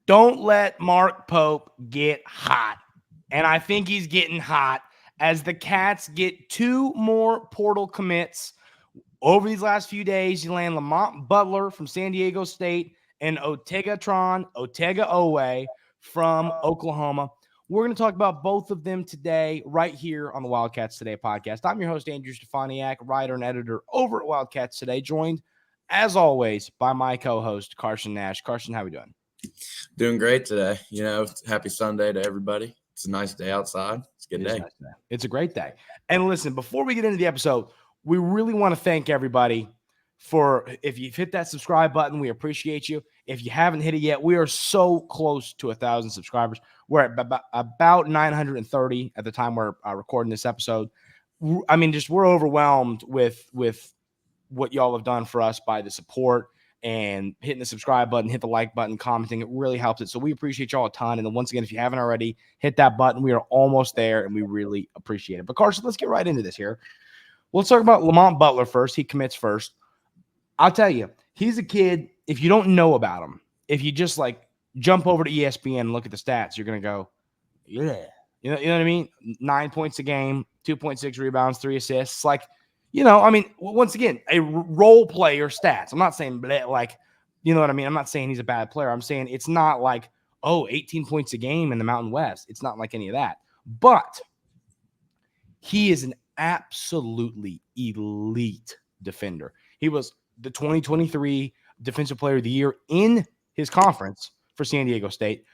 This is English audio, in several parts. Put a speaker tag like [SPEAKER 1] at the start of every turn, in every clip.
[SPEAKER 1] Don't let Mark Pope get hot. And I think he's getting hot as the Cats get 2 more portal commits. Over these last few days, you land Lamont Butler from San Diego State and Otega Oweh from Oklahoma. We're going to talk about both of them today right here on the Wildcats Today podcast. I'm your host, Andrew Stefaniak, writer and editor over at Wildcats Today, joined, as always, by my co-host, Carson Nash. Carson, how are we doing?
[SPEAKER 2] Doing great today. Happy Sunday to everybody. It's a nice day outside. It's a good day.
[SPEAKER 1] It's a great day. And listen, before we get into the episode, we really want to thank everybody for, if you've hit that subscribe button, we appreciate you. If you haven't hit it yet, we are so close to 1,000 subscribers. We're at about 930 at the time we're recording this episode. I mean, we're overwhelmed with what y'all have done for us by the support and hitting the subscribe button, hit the like button, commenting. It really helps it. So we appreciate y'all a ton. And then once again, if you haven't already, hit that button. We are almost there, and we really appreciate it. But Carson, let's get right into this here. Let's talk about Lamont Butler first. He commits first. I'll tell you, he's a kid, if you don't know about him, if you just jump over to ESPN and look at the stats, you're going to go, yeah. You know what I mean? 9 points a game, 2.6 rebounds, 3 assists. Once again, a role player stats. I'm not saying you know what I mean? I'm not saying he's a bad player. I'm saying it's not 18 points a game in the Mountain West. It's not like any of that. But he is an absolutely elite defender. He was the 2023 Defensive Player of the Year in his conference for San Diego State.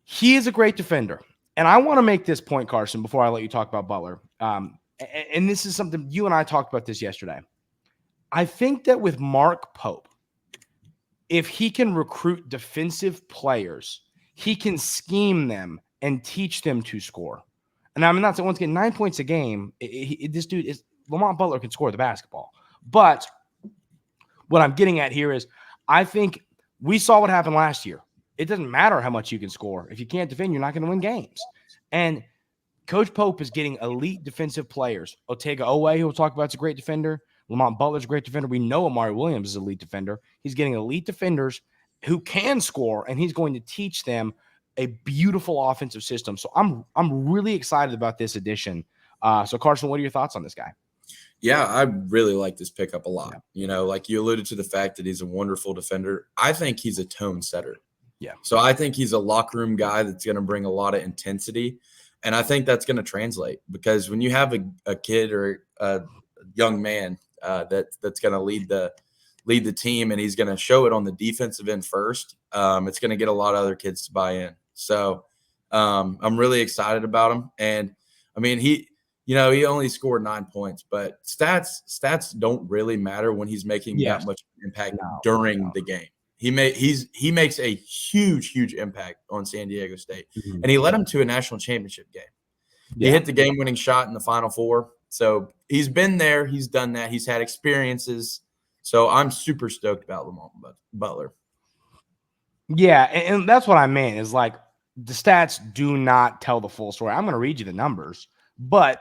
[SPEAKER 1] He is a great defender. And I want to make this point, Carson, before I let you talk about Butler. And this is something you and I talked about this yesterday. I think that with Mark Pope, if he can recruit defensive players, he can scheme them and teach them to score. And I'm not saying, once again, 9 points a game. Lamont Butler can score the basketball. But what I'm getting at here is I think we saw what happened last year. It doesn't matter how much you can score. If you can't defend, you're not going to win games. And Coach Pope is getting elite defensive players. Otega Oweh, who we'll talk about, is a great defender. Lamont Butler's a great defender. We know Amari Williams is an elite defender. He's getting elite defenders who can score, and he's going to teach them a beautiful offensive system. So I'm really excited about this addition. So Carson, what are your thoughts on this guy?
[SPEAKER 2] Yeah, I really like this pickup a lot. Yeah. Like you alluded to the fact that he's a wonderful defender. I think he's a tone setter.
[SPEAKER 1] Yeah.
[SPEAKER 2] So I think he's a locker room guy that's going to bring a lot of intensity. And I think that's going to translate, because when you have a kid or a young man that's going to lead the team, and he's going to show it on the defensive end first, it's going to get a lot of other kids to buy in. So I'm really excited about him. And I mean, he only scored 9 points, but stats don't really matter when he's making that much impact during the game. He makes a huge impact on San Diego State, and he led them to a national championship game. He hit the game-winning shot in the Final Four. So he's been there. He's done that. He's had experiences. So I'm super stoked about Lamont Butler.
[SPEAKER 1] Yeah, and that's what I meant is the stats do not tell the full story. I'm going to read you the numbers, but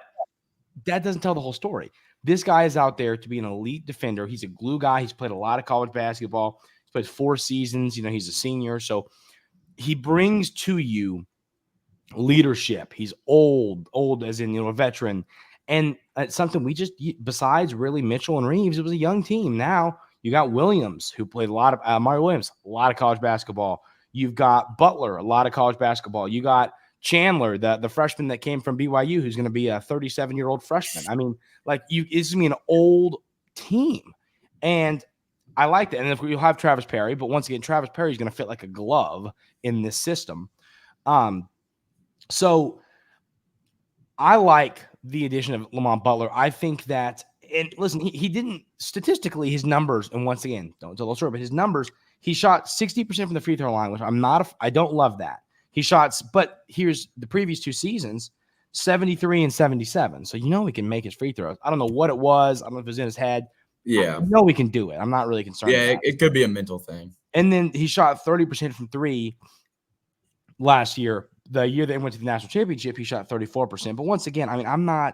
[SPEAKER 1] that doesn't tell the whole story. This guy is out there to be an elite defender. He's a glue guy. He's played a lot of college basketball. He's played 4 seasons. He's a senior. So he brings to you leadership. He's old as in, a veteran. And it's something besides really Mitchell and Reeves, it was a young team. Now you got Williams, who played Mario Williams, a lot of college basketball. You've got Butler, a lot of college basketball. You got Chandler, the freshman that came from BYU, who's going to be a 37-year-old freshman. I mean, it's going to be an old team. And I like that. And if you'll have Travis Perry, but once again, Travis Perry is going to fit like a glove in this system. So I like the addition of Lamont Butler. I think that, and listen, he didn't statistically, his numbers, and once again, don't tell the story, but his numbers, he shot 60% from the free throw line, which I don't love that. He shot, but here's the previous 2 seasons, 73 and 77. So he can make his free throws. I don't know what it was. I don't know if it was in his head.
[SPEAKER 2] Yeah.
[SPEAKER 1] I know he can do it. I'm not really concerned.
[SPEAKER 2] Yeah, it could be a mental thing.
[SPEAKER 1] And then he shot 30% from 3 last year. The year they went to the national championship, he shot 34%. But once again, I mean, I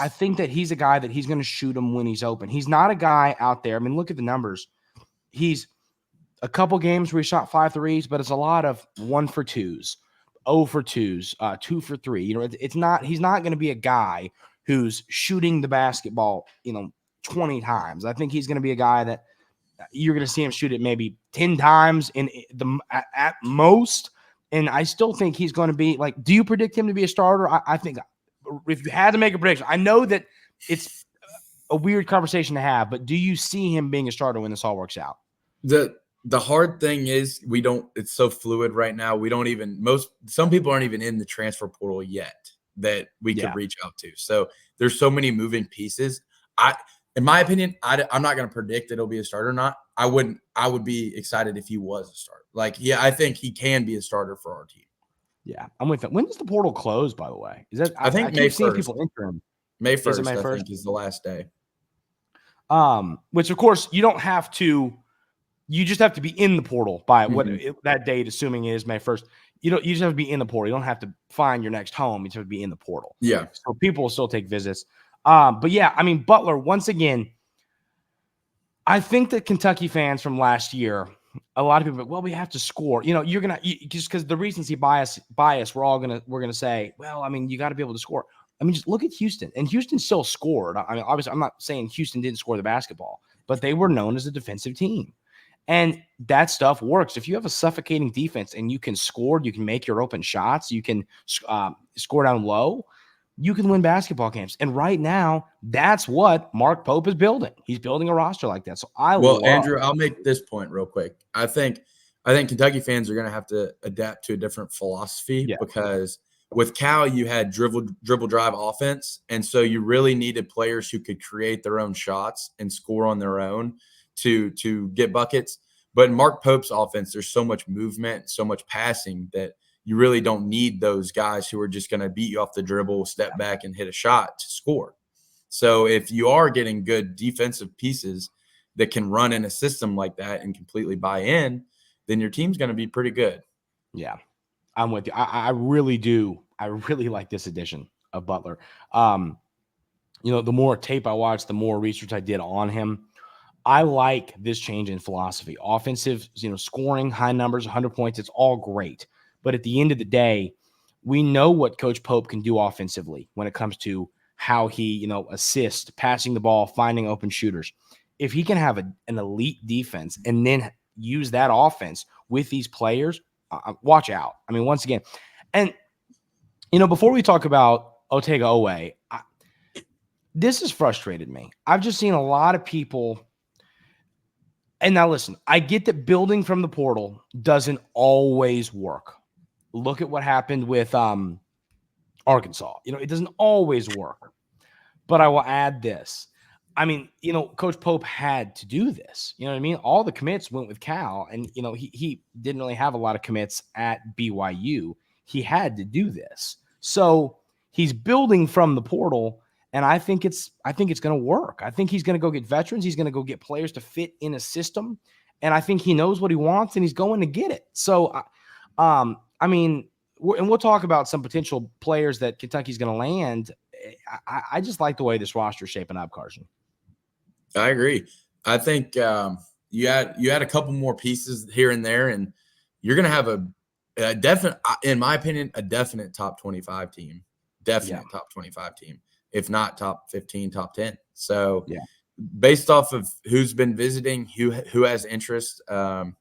[SPEAKER 1] think that he's a guy that he's going to shoot him when he's open. He's not a guy out there. I mean, look at the numbers. He's a couple games where he shot 5 threes, but it's a lot of 1 for 2s, 0 for 2s, 2 for 3. You know, it's not, he's not going to be a guy who's shooting the basketball, 20 times. I think he's going to be a guy that you're going to see him shoot it maybe 10 times at most. And I still think he's going to be like, do you predict him to be a starter? I think if you had to make a prediction, I know that it's a weird conversation to have, but do you see him being a starter when this all works out?
[SPEAKER 2] The hard thing is it's so fluid right now. Some people aren't even in the transfer portal yet that we could reach out to. So there's so many moving pieces. In my opinion, I'm not going to predict that he'll be a starter or not. I would be excited if he was a starter. I think he can be a starter for our team.
[SPEAKER 1] Yeah, I'm with it. When does the portal close, by the way? Is that
[SPEAKER 2] I think May 1st.
[SPEAKER 1] People enter him.
[SPEAKER 2] May 1st, I think, is the last day.
[SPEAKER 1] Which of course you don't have to. You just have to be in the portal by that date, assuming it is May 1st. You just have to be in the portal. You don't have to find your next home. You just have to be in the portal.
[SPEAKER 2] Yeah.
[SPEAKER 1] So people will still take visits. But yeah, I mean, Butler, once again, I think that Kentucky fans from last year, a lot of people, well, we have to score. You're gonna just because the recency bias, we're gonna say, well, I mean, you got to be able to score. I mean, just look at Houston, and Houston still scored. I mean, obviously, I'm not saying Houston didn't score the basketball, but they were known as a defensive team, and that stuff works. If you have a suffocating defense and you can score, you can make your open shots, you can score down low. You can win basketball games. And right now, that's what Mark Pope is building. He's building a roster like that. So
[SPEAKER 2] Andrew, I'll make this point real quick. I think Kentucky fans are going to have to adapt to a different philosophy because with Cal, you had dribble drive offense. And so you really needed players who could create their own shots and score on their own to get buckets. But in Mark Pope's offense, there's so much movement, so much passing that you really don't need those guys who are just going to beat you off the dribble, step back, and hit a shot to score. So if you are getting good defensive pieces that can run in a system like that and completely buy in, then your team's going to be pretty good.
[SPEAKER 1] Yeah, I'm with you. I really do. I really like this edition of Butler. The more tape I watched, the more research I did on him. I like this change in philosophy. Offensive, scoring, high numbers, 100 points, it's all great. But at the end of the day, we know what Coach Pope can do offensively when it comes to how he, assists, passing the ball, finding open shooters. If he can have an elite defense and then use that offense with these players, watch out. I mean, once again, and, before we talk about Otega Oweh, this has frustrated me. I've just seen a lot of people. And now listen, I get that building from the portal doesn't always work. Look at what happened with Arkansas. It doesn't always work. But I will add this. I mean, Coach Pope had to do this. You know what I mean? All the commits went with Cal, and he didn't really have a lot of commits at BYU. He had to do this. So he's building from the portal, and I think it's going to work. I think he's going to go get veterans. He's going to go get players to fit in a system, and I think he knows what he wants, and he's going to get it. So, I mean, and we'll talk about some potential players that Kentucky's going to land. I just like the way this roster is shaping up, Carson.
[SPEAKER 2] I agree. I think you add a couple more pieces here and there, and you're going to have a definite, in my opinion, a definite top 25 team. Top 25 team, if not top 15, top 10. So based off of who's been visiting, who has interest, I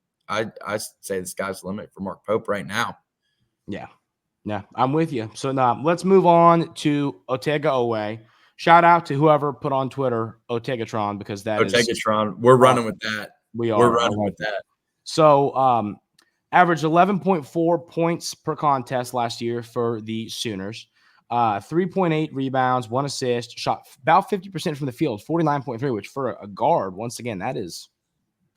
[SPEAKER 2] say the sky's the limit for Mark Pope right now.
[SPEAKER 1] Yeah, I'm with you. So now let's move on to Otega Oweh. Shout out to whoever put on Twitter Otegatron, because that is
[SPEAKER 2] Otegatron. We're running with that.
[SPEAKER 1] We're running with that. So averaged 11.4 points per contest last year for the Sooners. 3.8 rebounds, 1 assist, shot about 50% from the field, 49.3, which for a guard, once again, that is,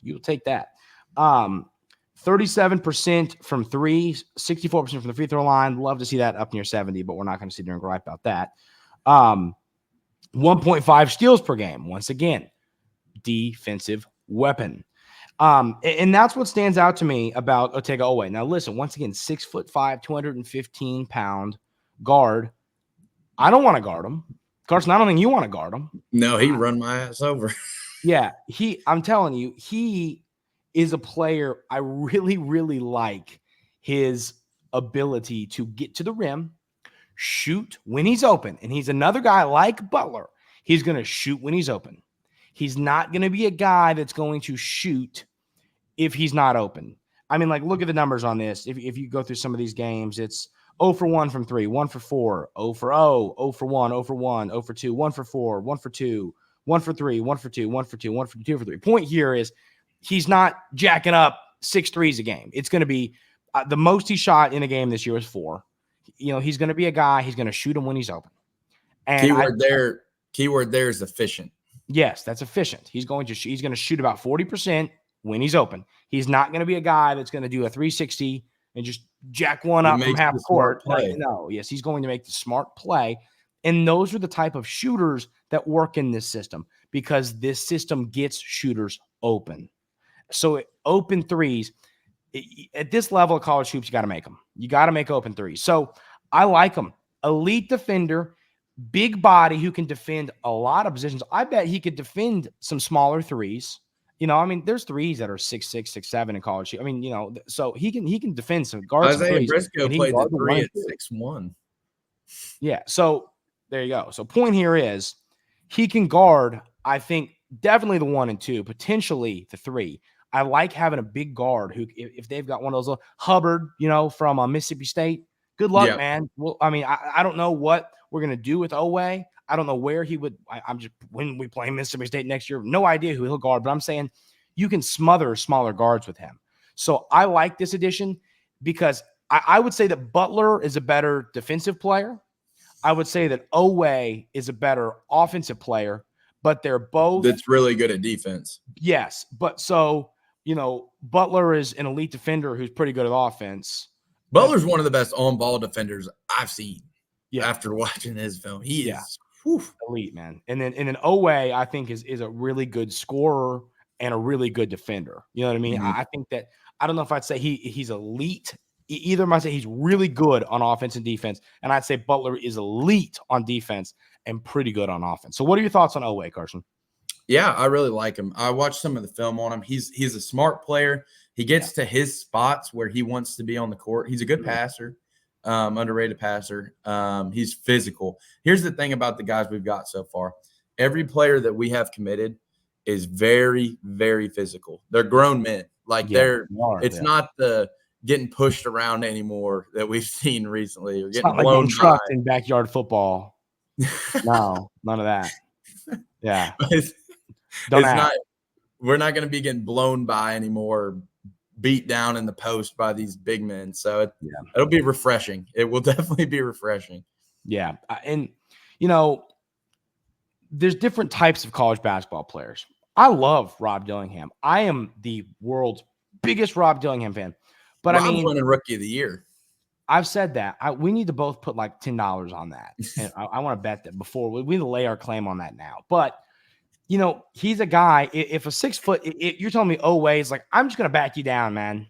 [SPEAKER 1] you'll take that. 37% from three, 64% from the free throw line. Love to see that up near 70, but we're not going to sit there and gripe about that. 1.5 steals per game. Once again, defensive weapon. And that's what stands out to me about Otega Oweh. Now, listen, once again, 6'5", 215-pound guard. I don't want to guard him. Carson, I don't think you want to guard him.
[SPEAKER 2] No, he run my ass over.
[SPEAKER 1] Yeah, I'm telling you, he is a player I really, really like his ability to get to the rim, shoot when he's open. And he's another guy like Butler. He's going to shoot when he's open. He's not going to be a guy that's going to shoot if he's not open. I mean, like, look at the numbers on this. If you go through some of these games, it's 0 for 1 from 3, 1 for 4, 0 for 0, 0 for 1, 0 for 1, 0 for 2, 1 for 4, 1 for 2, 1 for 3, 1 for 2, 1 for 2, 1 for 2 for 3. Point here is he's not jacking up 6 threes a game. It's going to be the most he shot in a game this year is 4. He's going to be a guy. He's going to shoot him when he's open. And
[SPEAKER 2] keyword there is efficient.
[SPEAKER 1] Yes, that's efficient. He's going to shoot about 40% when he's open. He's not going to be a guy that's going to do a 360 and just jack one up from half court. No, yes, he's going to make the smart play. And those are the type of shooters that work in this system because this system gets shooters open. So open threes, at this level of college hoops, you got to make them. You got to make open threes. So I like him. Elite defender, big body who can defend a lot of positions. I bet he could defend some smaller threes. There's threes that are 6'6", 6'7" in college. So he can defend some guards.
[SPEAKER 2] Isaiah Briscoe played the 3 at 6'1".
[SPEAKER 1] Yeah. So there you go. So point here is he can guard, I think, definitely the 1 and 2, potentially the 3. I like having a big guard who, if they've got one of those little Hubbard, from Mississippi State, good luck, man. Well, I don't know what we're going to do with Oweh. I don't know where he would. I'm just, when we play Mississippi State next year, no idea who he'll guard, but I'm saying you can smother smaller guards with him. So I like this addition because I would say that Butler is a better defensive player. I would say that Oweh is a better offensive player, but they're both.
[SPEAKER 2] That's really good at defense.
[SPEAKER 1] Yes. But so, Butler is an elite defender who's pretty good at offense.
[SPEAKER 2] Butler's one of the best on-ball defenders I've seen. Yeah. After watching his film, he is
[SPEAKER 1] elite, man. And then Oweh, I think, is a really good scorer and a really good defender. You know what I mean?
[SPEAKER 2] Mm-hmm.
[SPEAKER 1] I think that I don't know if I'd say he's elite. Either might say he's really good on offense and defense, and I'd say Butler is elite on defense and pretty good on offense. So, what are your thoughts on Oweh, Carson?
[SPEAKER 2] Yeah, I really like him. I watched some of the film on him. He's a smart player. He gets to his spots where he wants to be on the court. He's a good passer. Underrated passer. He's physical. Here's the thing about the guys we've got so far. Every player that we have committed is very, very physical. They're grown men. It's not the getting pushed around anymore that we've seen recently. Or getting blown
[SPEAKER 1] by in backyard football. No, none of that. Yeah.
[SPEAKER 2] We're not going to be getting blown by anymore, beat down in the post by these big men. So it'll be refreshing. It will definitely be refreshing.
[SPEAKER 1] Yeah. And, there's different types of college basketball players. I love Rob Dillingham. I am the world's biggest Rob Dillingham fan. But
[SPEAKER 2] Rob's winning Rookie of the Year.
[SPEAKER 1] I've said that. We need to both put like $10 on that. And I want to bet that before. We need to lay our claim on that now. But, he's a guy, if a 6 foot, you're telling me Oweh is like, I'm just going to back you down, man.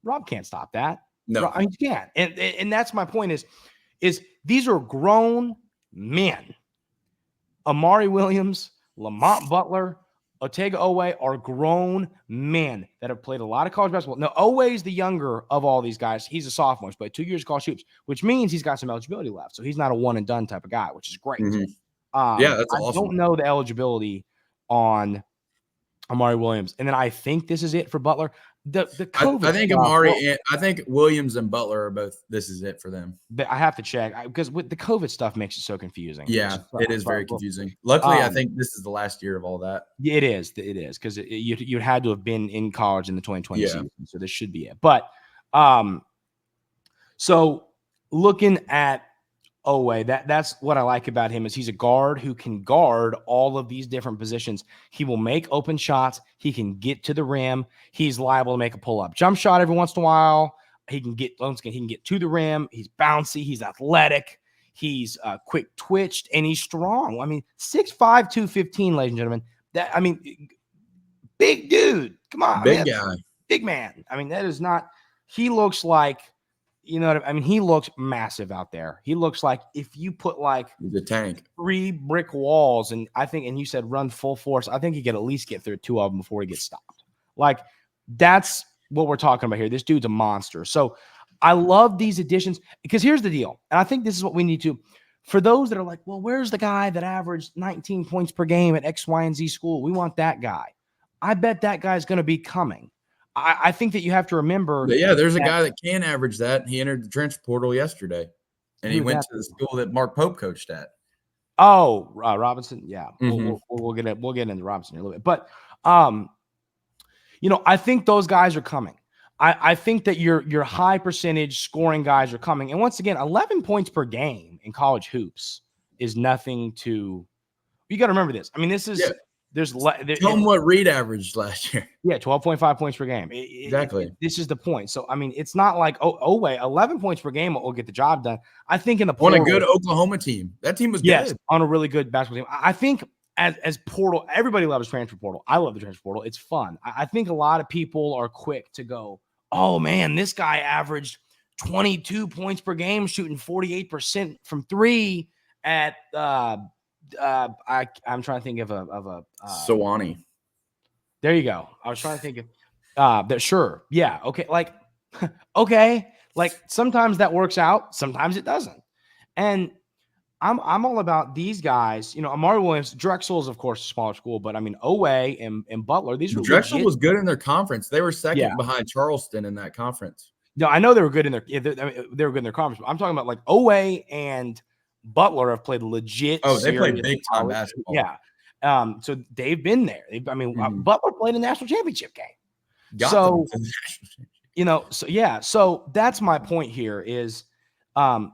[SPEAKER 1] Rob can't stop that.
[SPEAKER 2] No.
[SPEAKER 1] He can't. And that's my point is these are grown men. Amari Williams, Lamont Butler, Otega Oweh are grown men that have played a lot of college basketball. Now, Oweh is the younger of all these guys. He's a sophomore. He's played 2 years of college hoops, which means he's got some eligibility left. So he's not a one-and-done type of guy, which is great.
[SPEAKER 2] Mm-hmm. That's awesome.
[SPEAKER 1] I don't know the eligibility on Amari Williams. And then I think this is it for Butler. The COVID
[SPEAKER 2] I think Amari I think Williams and Butler are both, this is it for them.
[SPEAKER 1] I have to check because with the COVID stuff makes it so confusing.
[SPEAKER 2] Yeah, it is very confusing. Luckily, I think this is the last year of all that.
[SPEAKER 1] Yeah, it is because you had to have been in college in the 2020 season. So this should be it. But so looking at Oweh, that's what I like about him is he's a guard who can guard all of these different positions. He will make open shots. He can get to the rim. He's liable to make a pull-up jump shot every once in a while. He can get to the rim. He's bouncy. He's athletic. He's quick twitched, and he's strong. 6'5", 215, ladies and gentlemen. Big dude. Come on.
[SPEAKER 2] Big guy.
[SPEAKER 1] Big man. that is not – he looks like – he looks massive out there. He looks like if you put
[SPEAKER 2] he's a tank,
[SPEAKER 1] 3 brick walls, and you said run full force, I think he could at least get through 2 of them before he gets stopped. That's what we're talking about here. This dude's a monster. So I love these additions because here's the deal. And I think this is what we need to, for those that are like, well, where's the guy that averaged 19 points per game at X, Y, and Z school? We want that guy. I bet that guy's going to be coming. I think that you have to remember.
[SPEAKER 2] But yeah, there's a guy that can average that. He entered the transfer portal yesterday, and he went to the school that Mark Pope coached at.
[SPEAKER 1] Oh, Robinson. Yeah,
[SPEAKER 2] Mm-hmm.
[SPEAKER 1] we'll get into Robinson in a little bit, but I think those guys are coming. I think that your high percentage scoring guys are coming, and once again, 11 points per game in college hoops is nothing to. You got to remember this. I mean, this is.
[SPEAKER 2] Yeah.
[SPEAKER 1] Tell
[SPEAKER 2] them what Reed averaged last year.
[SPEAKER 1] Yeah, 12.5 points per game.
[SPEAKER 2] Exactly.
[SPEAKER 1] This is the point. So, I mean, it's not like, Oweh, 11 points per game will get the job done. I think in the portal.
[SPEAKER 2] On a good Oklahoma team. That team was good.
[SPEAKER 1] On a really good basketball team. I think as portal, everybody loves transfer portal. I love the transfer portal. It's fun. I think a lot of people are quick to go, oh, man, this guy averaged 22 points per game, shooting 48% from three at I'm trying to think of a
[SPEAKER 2] Sewanee.
[SPEAKER 1] There you go. I was trying to think of that. Sure. Yeah. Okay. Like, okay. Like sometimes that works out. Sometimes it doesn't. And I'm all about these guys. Amari Williams, Drexel is of course a smaller school, but I mean Oweh and Butler. These are
[SPEAKER 2] Drexel was good in their conference. They were second behind Charleston in that conference.
[SPEAKER 1] No, I know they were good in their. They were good in their conference. But I'm talking about like Oweh and Butler have played legit.
[SPEAKER 2] Oh, they played big time basketball.
[SPEAKER 1] Yeah. So they've been there. Butler played a national championship game. So that's my point here is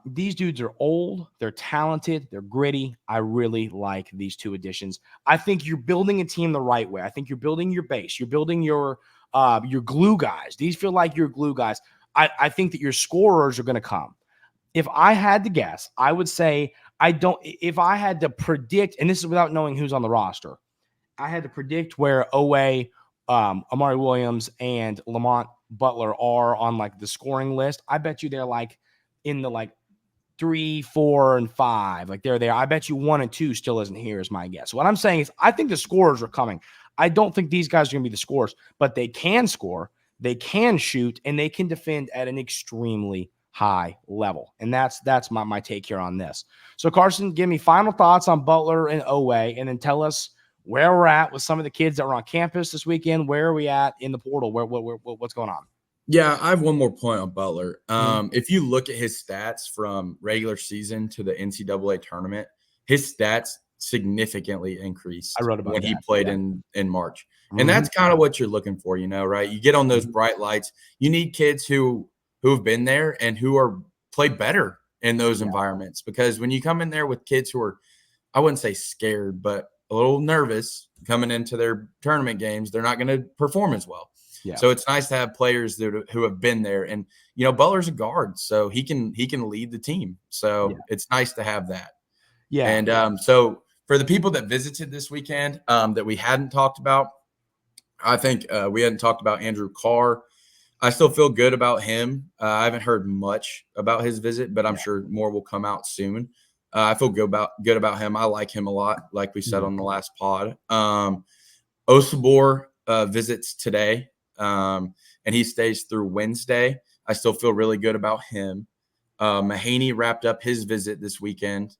[SPEAKER 1] these dudes are old, they're talented, they're gritty. I really like these two additions. I think you're building a team the right way. I think you're building your base. You're building your glue guys. These feel like your glue guys. I think that your scorers are going to come. If I had to guess, I would say if I had to predict, and this is without knowing who's on the roster, I had to predict where Oweh, Amari Williams, and Lamont Butler are on like the scoring list. I bet you they're like in the like 3, 4, and 5. Like they're there. I bet you 1 and 2 still isn't here is my guess. What I'm saying is I think the scorers are coming. I don't think these guys are going to be the scorers, but they can score, they can shoot, and they can defend at an extremely high level. And that's my take here on this. So Carson, give me final thoughts on Butler and Oweh, and then tell us where we're at with some of the kids that were on campus this weekend. Where are we at in the portal? What's going on?
[SPEAKER 2] Yeah, I have one more point on Butler. If you look at his stats from regular season to the NCAA tournament, his stats significantly increased.
[SPEAKER 1] I wrote about
[SPEAKER 2] when
[SPEAKER 1] that.
[SPEAKER 2] He played in March. And that's kind of what you're looking for, right? You get on those bright lights. You need kids who have been there and who are play better in those environments, because when you come in there with kids who are, I wouldn't say scared, but a little nervous coming into their tournament games, they're not going to perform as well. Yeah. So it's nice to have players who have been there, and Butler's a guard, so he can lead the team. So it's nice to have that. Yeah. And so for the people that visited this weekend that we hadn't talked about, I think we hadn't talked about Andrew Carr. I still feel good about him. I haven't heard much about his visit, but I'm sure more will come out soon. I feel good about him. I like him a lot, like we said on the last pod. Osabor visits today, and he stays through Wednesday. I still feel really good about him. Mahaney wrapped up his visit this weekend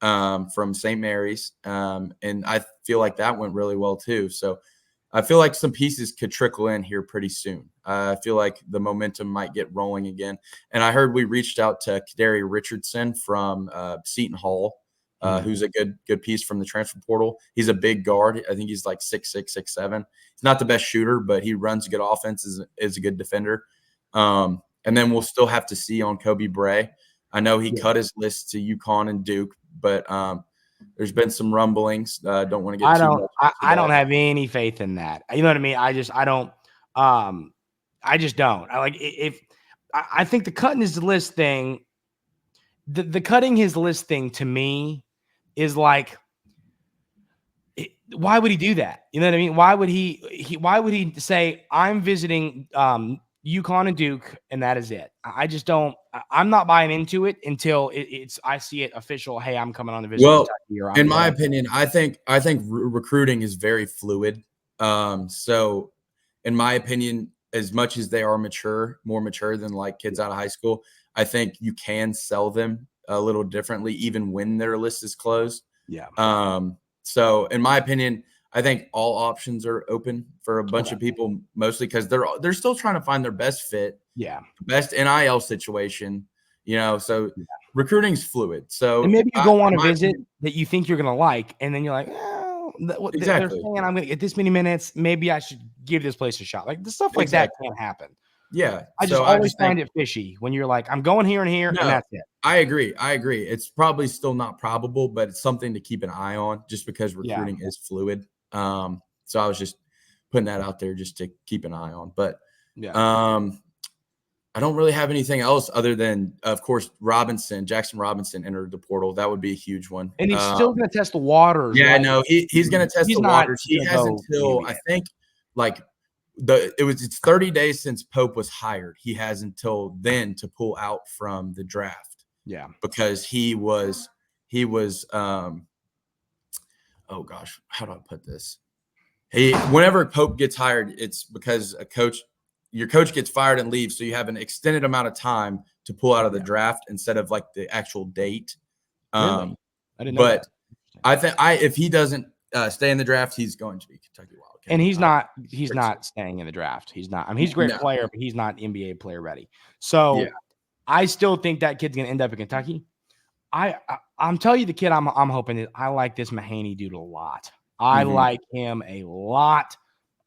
[SPEAKER 2] from St. Mary's, and I feel like that went really well too. So I feel like some pieces could trickle in here pretty soon. I feel like the momentum might get rolling again. And I heard we reached out to Kadari Richardson from Seton Hall, who's a good piece from the transfer portal. He's a big guard. I think he's like 6'6", 6'7". He's not the best shooter, but he runs good offense, is a good defender. And then we'll still have to see on Kobe Bray. I know he cut his list to UConn and Duke, but there's been some rumblings. Don't want to get too much.
[SPEAKER 1] I don't have any faith in that. You know what I mean? I just don't. I think the cutting his list thing, the cutting his list thing to me is like, why would he do that? You know what I mean? Why would he say I'm visiting UConn and Duke and that is it? I just don't. I'm not buying into it until I see it official. Hey, I'm coming on the visit.
[SPEAKER 2] Well, in my opinion, I think recruiting is very fluid. So in my opinion, as much as they are more mature than like kids out of high school, I think you can sell them a little differently, even when their list is closed.
[SPEAKER 1] Yeah.
[SPEAKER 2] So in my opinion, I think all options are open for a bunch of people, mostly because they're still trying to find their best fit, best NIL situation, so recruiting's fluid. So
[SPEAKER 1] and maybe you go on a visit that you think you're going to like, and then you're like,
[SPEAKER 2] exactly.
[SPEAKER 1] They're saying I'm going to get this many minutes. Maybe I should give this place a shot. Like the stuff like that can't happen.
[SPEAKER 2] Yeah.
[SPEAKER 1] I just always find it fishy when you're like, I'm going here and here, and that's it.
[SPEAKER 2] I agree. It's probably still not probable, but it's something to keep an eye on just because recruiting is fluid. So I was just putting that out there just to keep an eye on. But I don't really have anything else other than, of course, Jackson Robinson entered the portal. That would be a huge one.
[SPEAKER 1] And he's still going to test the waters.
[SPEAKER 2] Yeah, I know. He's going to test the waters. He has until, I think, it's 30 days since Pope was hired. He has until then to pull out from the draft.
[SPEAKER 1] Yeah.
[SPEAKER 2] Because he was oh gosh, how do I put this? Whenever Pope gets hired, it's because your coach gets fired and leaves, so you have an extended amount of time to pull out of the draft instead of like the actual date.
[SPEAKER 1] Really? I didn't know
[SPEAKER 2] but
[SPEAKER 1] that.
[SPEAKER 2] I think if he doesn't stay in the draft, he's going to be Kentucky Wildcat.
[SPEAKER 1] And he's not staying in the draft. He's not. I mean, he's a great player, but he's not NBA player ready. So I still think that kid's going to end up in Kentucky. I'm telling you, the kid I'm hoping that I like this Mahaney dude a lot. I like him a lot.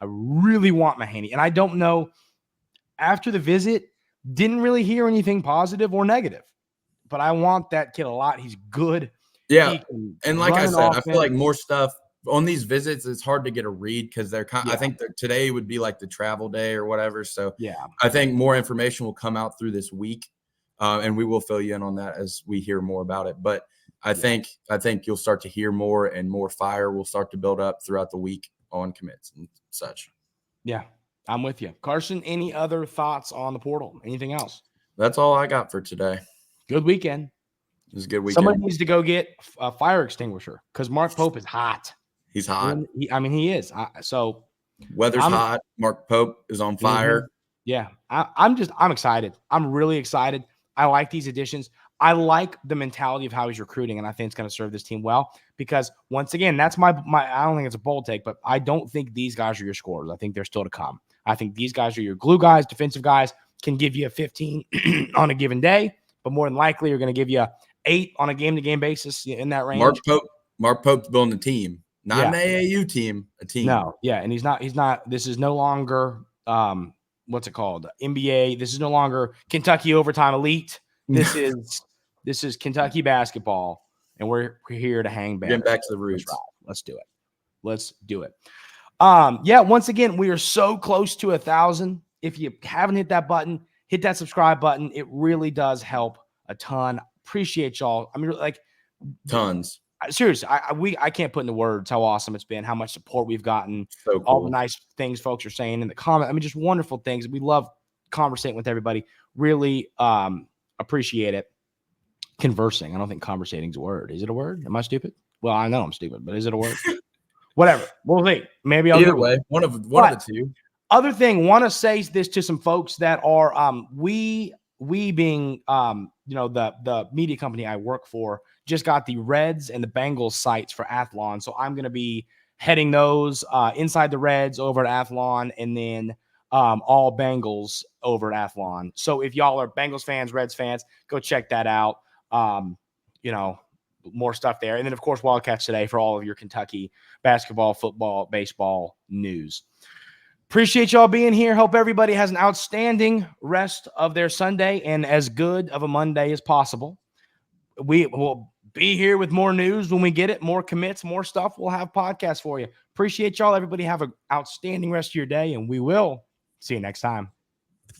[SPEAKER 1] I really want Mahaney. And I don't know, after the visit, didn't really hear anything positive or negative. But I want that kid a lot. He's good.
[SPEAKER 2] Yeah. And like I said, I feel like more stuff on these visits, it's hard to get a read because they're I think today would be like the travel day or whatever. So I think more information will come out through this week. And we will fill you in on that as we hear more about it. But I think you'll start to hear more, and more fire will start to build up throughout the week on commits and such.
[SPEAKER 1] Yeah, I'm with you. Carson, any other thoughts on the portal? Anything else?
[SPEAKER 2] That's all I got for today.
[SPEAKER 1] Good weekend.
[SPEAKER 2] It was a good weekend.
[SPEAKER 1] Somebody needs to go get a fire extinguisher because Mark Pope is hot.
[SPEAKER 2] He's hot.
[SPEAKER 1] He is. So
[SPEAKER 2] weather's hot. Mark Pope is on fire.
[SPEAKER 1] Yeah, I'm excited. I'm really excited. I like these additions. I like the mentality of how he's recruiting, and I think it's going to serve this team well because, once again, that's my I don't think it's a bold take, but I don't think these guys are your scorers. I think they're still to come. I think these guys are your glue guys, defensive guys, can give you a 15 on a given day, but more than likely are going to give you 8 on a game-to-game basis in that range.
[SPEAKER 2] Mark Pope's building a team, not an AAU team, a team.
[SPEAKER 1] No, and he's not. This is no longer what's it called? NBA. This is no longer Kentucky Overtime Elite. This is Kentucky basketball, and we're here to hang banners.
[SPEAKER 2] Getting back to the roots.
[SPEAKER 1] Let's do it. Once again, we are so close to 1,000. If you haven't hit that button, hit that subscribe button. It really does help a ton. Appreciate y'all. I mean, like
[SPEAKER 2] tons.
[SPEAKER 1] Seriously, I can't put into words how awesome it's been, how much support we've gotten,
[SPEAKER 2] so cool.
[SPEAKER 1] All the nice things folks are saying in the comment. I mean, just wonderful things. We love conversating with everybody. Really appreciate it. Conversing. I don't think conversating is a word. Is it a word? Am I stupid? Well, I know I'm stupid, but is it a word? Whatever. We'll see. Maybe I'll
[SPEAKER 2] either way. One of the two.
[SPEAKER 1] Other thing, want to say this to some folks that are we being the media company I work for just got the Reds and the Bengals sites for Athlon. So I'm going to be heading those inside the Reds over at Athlon, and then all Bengals over at Athlon. So if y'all are Bengals fans, Reds fans, go check that out. More stuff there. And then, of course, Wildcats Today for all of your Kentucky basketball, football, baseball news. Appreciate y'all being here. Hope everybody has an outstanding rest of their Sunday and as good of a Monday as possible. We will be here with more news when we get it, more commits, more stuff. We'll have podcasts for you. Appreciate y'all. Everybody have an outstanding rest of your day, and we will see you next time.